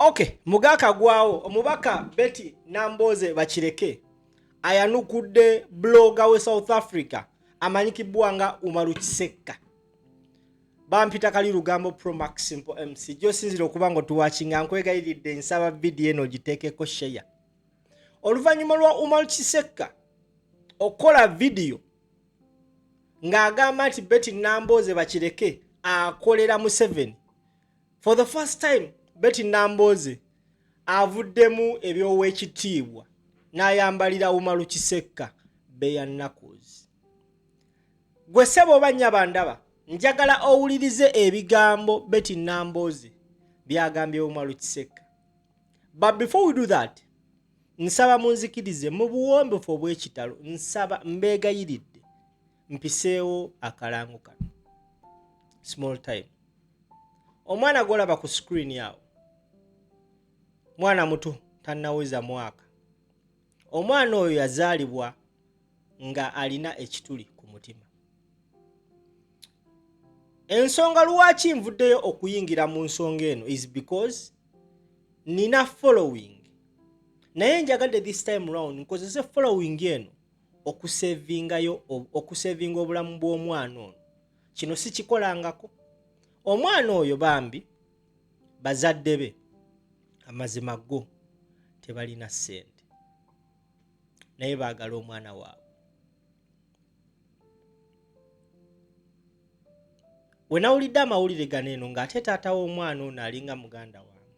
Okay, mugaka gwao omubaka Betty Namboze Bakireke ayanukudde blogger we South Africa amanyikibwa nga Umaru Kisekka. Bampita kali Lugambo Pro Max Simple MC. Jo sinzira okuba ngo tuwachinga nkwegayiridde nsaba video eno giteekeko share. Oluvannyuma lwa Umaru Kisekka okola video ng'agamba nti Betty Namboze Bakireke akolera Museveni. For the first time Betty Namboze avuddemu ebyowekitiibwa n'ayambalira Umaru Kisekka Beya Knuckles. Gwe ssebo banya bandaba njagala owulirize ebigambo Betty Namboze byagambye Umaru Kisekka. But before we do that, nsaba munzikirize mu buwombefu obw'ekitalo, nsaba mbeegayiridde mpiseewo akalango kano. Small time. Omwana golaba ku screen yawo. Mwana muto tannaweza mwaka. Omwana oyo yazaalibwa nga alina ekituli ku mutima. Ensonga lwaki nvuddeyo okuyingira mu nsonga eno is because nina following. Naye njagadde this time round nkozese following eno okusevinga obulamu bw'omwana ono. Kino si kikolangako. Omwana oyo bambi bazadde be amazima go tebalina ssente naye baagala omwana waabwe. We nawulidde amawulire ganeeno ng'ate taata w'omwana ono alinga muganda wange.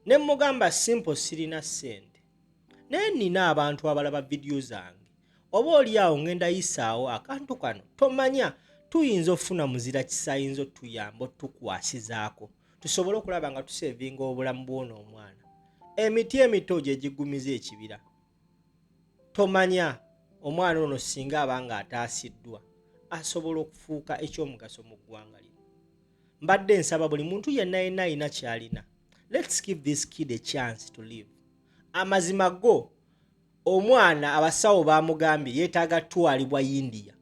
Ne mmugamba simple sirina ssente naye nina abantu abalaba vidiyo zange. Oba oli awo ngenda yisaawo akantu kano tomanya tuyinza ofuna muzira kisayinza otuyamba otukwasizaako tusobole okulaba nga tusevinga obulamu bw'ono omwana. Emiti emito gye gigumiza ekibira. Tomanya omwana ono singa abanga ataasiddwa asobola okufuuka ekyomugaso mu ggwanga lino. Mbadde nsaba buli muntu yenna yenna alina kyalina. Let's give this kid a chance to live. Amazima go omwana abasawo bamugambye yeetaaga twalibwa India.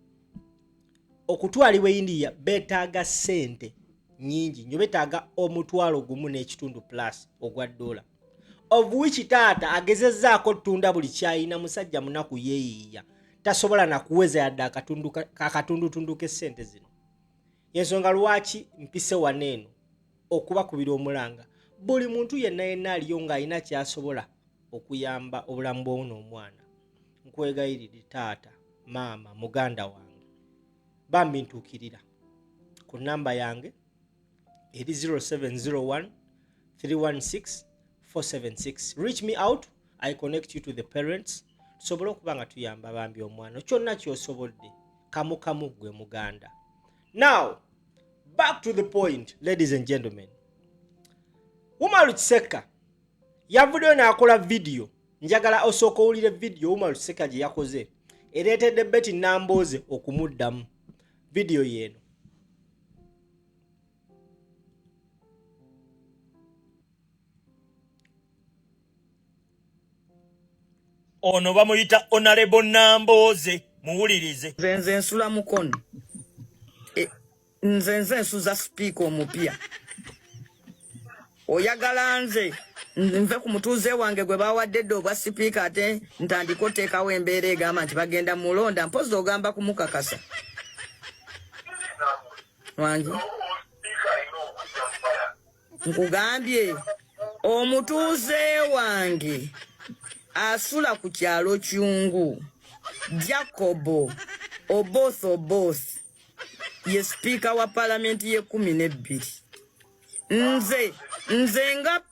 Okutwalibwa India betaaga ssente nyingi nnyo, betaaga omutwalo gumu n'ekitundu plus ogwa $. Of which taata agezezzaako ttunda buli kyayina, musajja munaku yeeyiiya tasobola na kuweza yadde akatundutundu k'essente zino. Yensonga lwaki mpise waneeno okubakubira omulanga buli muntu yenna yenna aliyo ng'alina kyasobola okuyamba obulamu bw'ono omwana. Nkwegayiridde taata, maama, muganda wange bambi ntuukirira ku namba yange eri 0701 316 476. Reach me out, I connect you to the parents. Tusobole okuba nga tuyamba bambi omwana kyonna ky'osobodde kamu gwe muganda. Now back to the point, ladies and gentlemen. Umaru Kisekka yavuddeyo n'akola video. Njagala osooka owulire video Umaru Kisekka gye yakoze ereetedde Betty Namboze okumuddamu. Video yeno. Ono bamuyita Honorable Namboze muwulirize. Nze nsula mukono. Nze nsuza speaker omupya. Oyagala nze nve ku mutuuze wange gwe bawadde dde obwa speaker ate ntandika oteekawo embeera egamba nti bagenda mulonda mpozi ogamba kumukakasa. Wange nkugambye omutuuze wange asula ku kyalo Kyungu Jacobo Oboth ye speaker wa parliament ye 12. Nze nga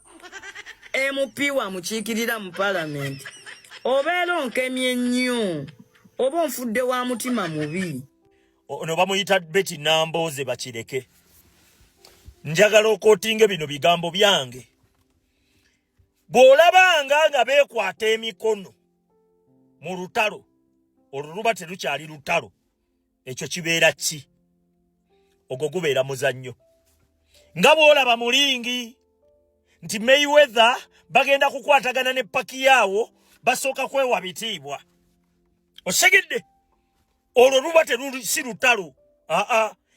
MP wa mukiikirira mu parliament obeera onkemye nnyo oba onfudde wa mutima mubi. Ono bamuyita Betty Namboze Bakireke. Njagala okootinga bino bigambo byange. Bw'olabanga nga beekwata emikono mu lutalo olwo luba terukyali lutalo, ekyo kibeera ki? Ogwo gubeera muzannyo. Nga bw'olaba mulingi nti Mayweather bagenda kukwatagana ne Pacquiao basooka kwewa bitiibwa. Osegedde olwo luba si lutalo.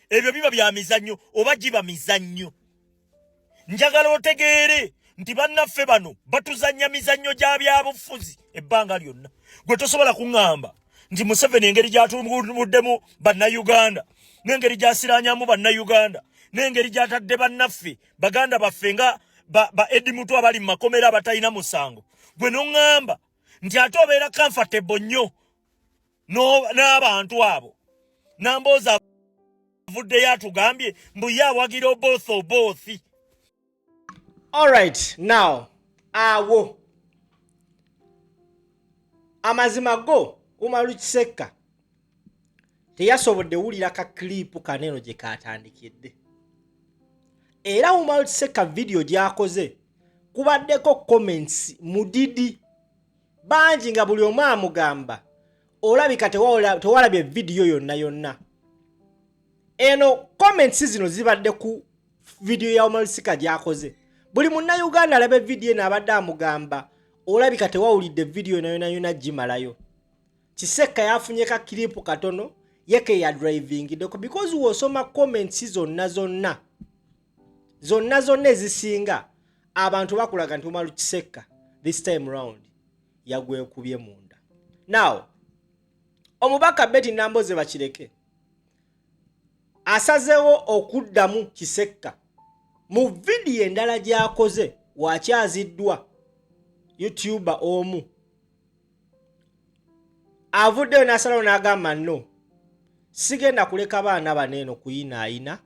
Ebyo biba bya mizannyo oba giba mizannyo. Njagala otegeere nti bannaffe bano batuzannya mizannyo gya byabufuzi ebbanga lyonna. Gwe tosobola kuŋŋamba nti Museveni engeri gy'atumuddemu bannayuganda, n'engeri gy'asiraanyamu bannayuganda, n'engeri gy'atadde bannaffe baganda baffe nga ba Eddie Mutu abali mu makomera abatalina musango. Gwe n'oŋŋamba nti ate obeera comfortable nnyo n'abantu abo. Nambooza avuddeyo atugambye mbu ye awagira obothi. Alright, now awo amazima go Umaru Kiseka teyasobodde wulira ka clip kaneno gye katandikidde. Era Umaru Kiseka video gy'akoze kubaddeko comments mudidi bangi nga buli omu amugamba olabika tewalabye video yonna. Eno comments zino zibadde ku video ya Umaru Kiseka gy'akoze. Buli munnayuganda alabe video eno abadde amugamba olabika tewawulidde video yonna gimalayo. Kiseka yafunye ka clip katono yeke ya driving doko because wosoma comments zonna ezisinga abantu bakulaga nti Umaru Kiseka this time round yagwe kubye munda. Now omubaka Betty Namboze bakireke asazewo okuddamu Kiseka mu video endala gy'akoze wakyaziddwa YouTuber omu avuddeyo n'asalawo n'agamba no sigenda kuleka baana baneeno kuyinaayina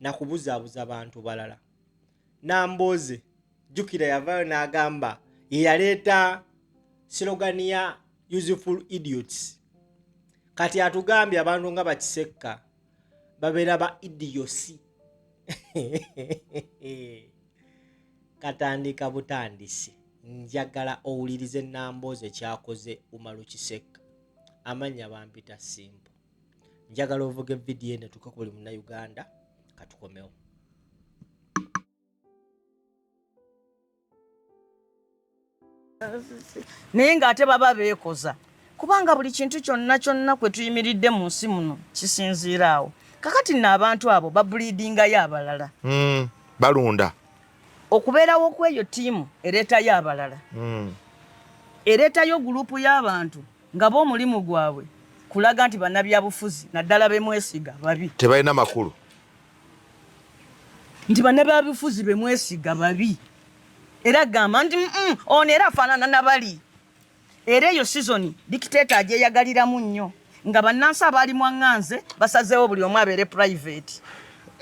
na kubuzaabuza abantu balala. Namboze jukira yavayo n'agamba yeyaleeta slogan ya useful idiots. Kati atugambye abantu nga Bakiseka babeera ba idiosi. Katandika butandisi njagala owulirize Namboze kyakoze Umaru Kiseka. Amanya bampita simple. Njagala ovuge video eno tukakuli mu Uganda katukomewo. Naye ng'ate baba beekoza kubanga buli kintu kyonna kwe tuyimiridde mu nsi muno kisinziira awo. Kakati nno abantu abo babulidingayo abalala. Balunda. Okubeerawo kw'eyo ttiimu ereetayo abalala. Ereetayo gurupu y'abantu nga b'omulimu gwabwe kulaga nti bannabyabufuzi naddala bemwesiga babi. Tebalina makulu. Nti bannabyabufuzi bemwesiga babi. Era gamba nti ono era afaanana nabali. Era eyo sizoni dictator agyeyagaliramu nnyo nga bannansi abaali mwaŋŋanze basazeewo buli omu abeere private.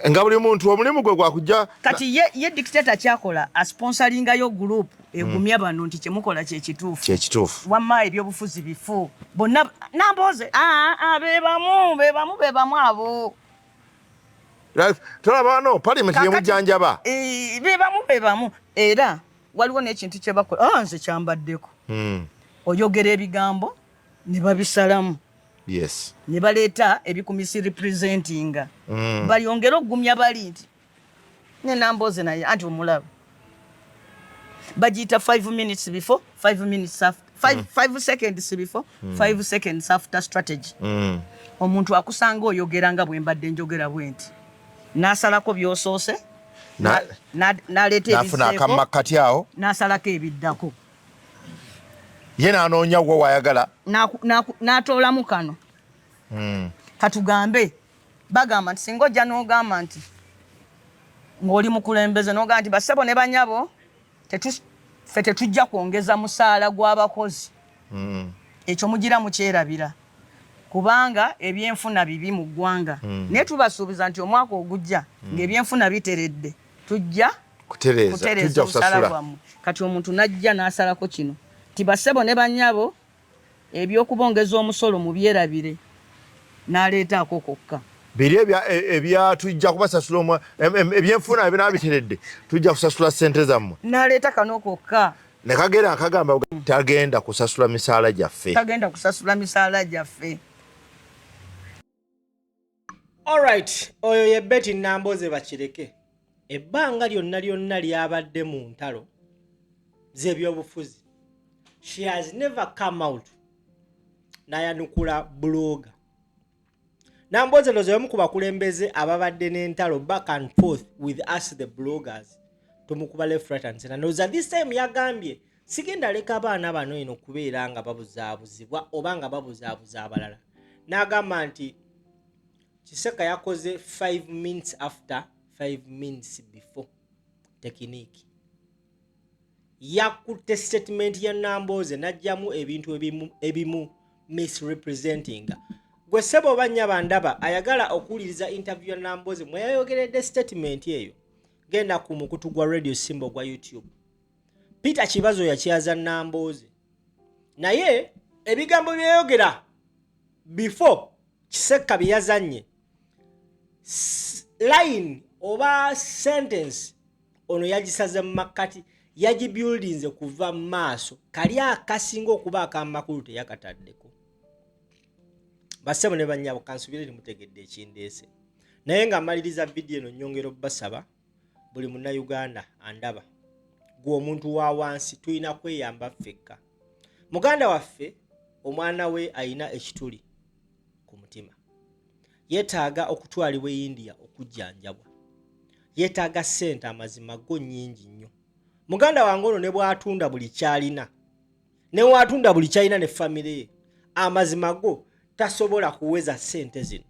Nga buli muntu omulimu gwe gwakujja. Kati ye dictator kyakola asponsoringayo group egumya bano nti kyemukola kyekituufu. Wamma ebyobufuzi bifu. Bonna Namboze bebamu abo. Tolaba no parliament yemujjanjaba. Bebamu. Era waliwo n'ekintu kye bakola. Nze kyambaddeko. Oyogera ebigambo ne babisalamu. Yes. Ne baleeta ebikumisi representinga. Balyongera okugumya bali nti ne Namboze naye anti omulaba. Bajita 5 minutes before, 5 minutes after, 5 seconds before, 5 seconds after strategy. Omuntu akusanga oyogera nga bwe mbadde njogera bwenti. N'asalako by'osoose. N'aleeta nafuna akamakati awo. N'asalako ebiddako. Ye n'anoonya gwe wayagala. N'atoolamu kano. Katugambe bagamba nti singa ojja n'ogamba nti ng'oli mukulembeze n'ogamba nti bassebo ne banyabo ffe tetujja kwongeza musaala gw'abakozi. Ekyo mugira mukyerabira kubanga ebyenfuna bibi mu ggwanga. Naye tubasuubiza nti omwaka ogujja ng'ebyenfuna biteredde tujja kutereeza omusaala gwammwe. Kati omuntu n'ajja n'asalako kino ti bassebo ne banyabo ebyokubongeza omusolo mu byerabire n'aleetaako kokka. Biri ebya tujja kubasasula ebyenfuna ebinaabiteredde tujja kusasula ssente zammwe. N'aleeta kano kokka. Ne kagera akagamba tagenda kusasula misaala gyaffe. Tagenda kusasula misaala gyaffe. Alright, oyo ye Betty Namboze bakireke. Ebbanga lyonna lyabadde mu ntalo z'ebyobufuzi. She has never come out nayanukula blogger. Namboze lozo yomu ku bakulembeze ababadde n'entalo back and forth with us the bloggers tumukuba left right and center noza this time yagambye sigenda leka abaana bano eno kubeera nga babuzaabuzibwa oba nga babuzaabuza abalala n'agamba nti Kiseka yakoze 5 minutes after 5 minutes before technique yakutte statement ya Nambooze najjamu ebintu ebimu misrepresenting gwe sebo banya bandaba ayagala okuwuliriza interview ya Nambooze mwe yayogeredde statement eyo genda ku mukutu gwa radio symbol gwa YouTube Peter Kibazo yakyaza Nambooze naye ebigambo byayogera before Kiseka byazanye line oba sentence ono yagisaze makati yagibuildinze kuva maaso kali akasinga okuba akamakulu teyakataddeko basebo ne banyabo kansubire limutegedde ekindeese naye nga maliriza video eno nyongero basaba buli munna Uganda andaba gwe omuntu wa wansi tuyina kweyamba ffekka muganda waffe omwana we ayina ekituli ku mutima yetaaga okutwalibwa India okujjanjabwa yetaaga sente amazima go nnyingi nnyo muganda wange ono ne bw'atunda buli kyalina ne watunda buli kyalina ne family ye amazima go tasobola kuweza sente zino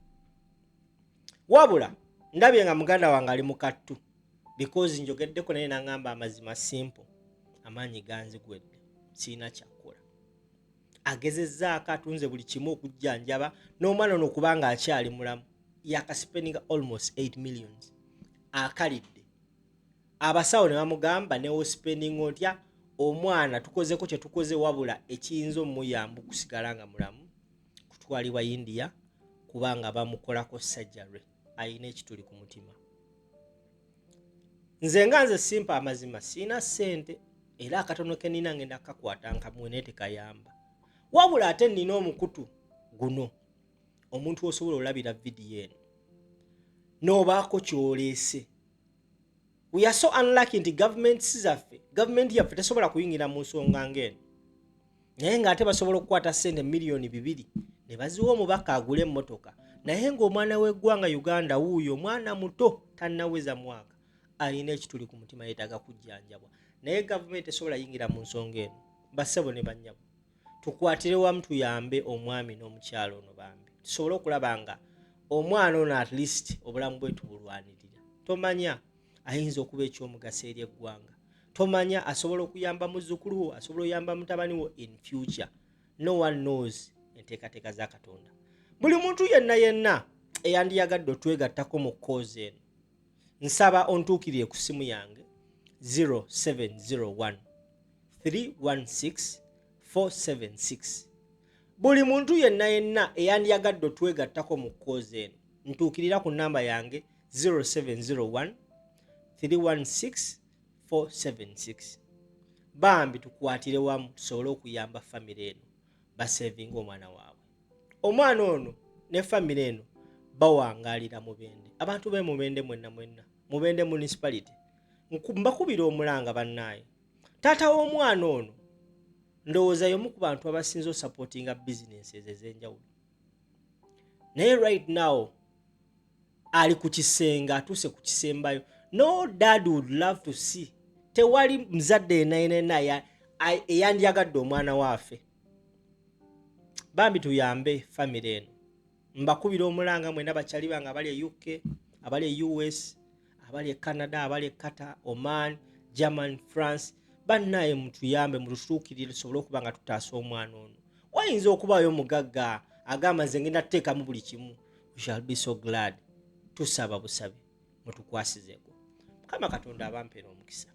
wabula ndabye nga muganda wange ali mu kattu because njogeddeko naye nangamba amazima simple amaanyi ganzigwedde sina kyakola agezezzaako atunze buli kimu okujjanjaba n'omwana ono kubanga akyali mulamu yakaspeninga almost 8 millions akalidde abasawo ne bamugamba ne spending otya omwana tukozeko kye tukoze wabula ekiyinza omuyamba okusigala nga mulamu kutwalibwa India kubanga bamukolako surgery ayina ekituli ku mutima nze simpa amazima sina sente era akatono ke nina ngenda kakwata nkamwene tekayamba wabula ate nina omukutu guno omuntu osobola olabira video eno nobaako kyoleese we are so unlucky nti government yaffe tesobola kuyingira mu nsonga ng'eno naye ng'ate basobola okukwata sente miliyoni 2 ne baziwa omubaka agule emmotoka naye ng'omwana w'eggwanga Uganda wuuyo omwana muto tannaweza mwaka ayina ekituli ku mutima yeetaaga kujjanjabwa naye government esobola yingira mu nsonga eno basebo ne bannyabo tukwatire wamu tuyambe omwami n'omukyalo ono bambi tusobole okulaba nga omwana ono at least obulamu bwe tubulwanirira tomanya ayinza okuba ekyomugaso eri eggwanga tomanya asobola okuyamba muzzukulu wo asobola oyamba mutabani wo in future no one knows enteekateeka za Katonda buli muntu yenna eyandiyagadde otwegattako mu cause eno nsaba ontuukirire ku simu yange 0701 316 476 buli muntu yenna eyandiyagadde otwegattako mu cause eno ntuukirira ku namba yange 0701 316 476 bambi tukwatire wamu tusobole okuyamba family eno basevinga omwana waabwe omwana ono ne family eno bawangalira Mubende abantu be Mubende mwenna Mubende municipality mbakubira omulanga bannaye taata w'omwana ono ndowooza y'omu ku bantu abasinze osupportinga businesses ez'enjawulo naye right now ali ku kisenga atuuse ku kisembayo no dad would love to see tewali mzadde yenna eyandyagadde omwana waafe bambi tuyambe family eno mbakubira omulanga mwena bakyali bange abali e UK abali e US abali e Canada abali e Qatar Oman German France bannaye mutuyambe mututuukirire tusobole okuba nga tutaasa omwana ono wayinza okubaayo omugagga agamba nze ngenda tuteekamu buli kimu we shall be so glad tusaba busabe mutukwasizeeko Mukama Katonda abampeera omukisa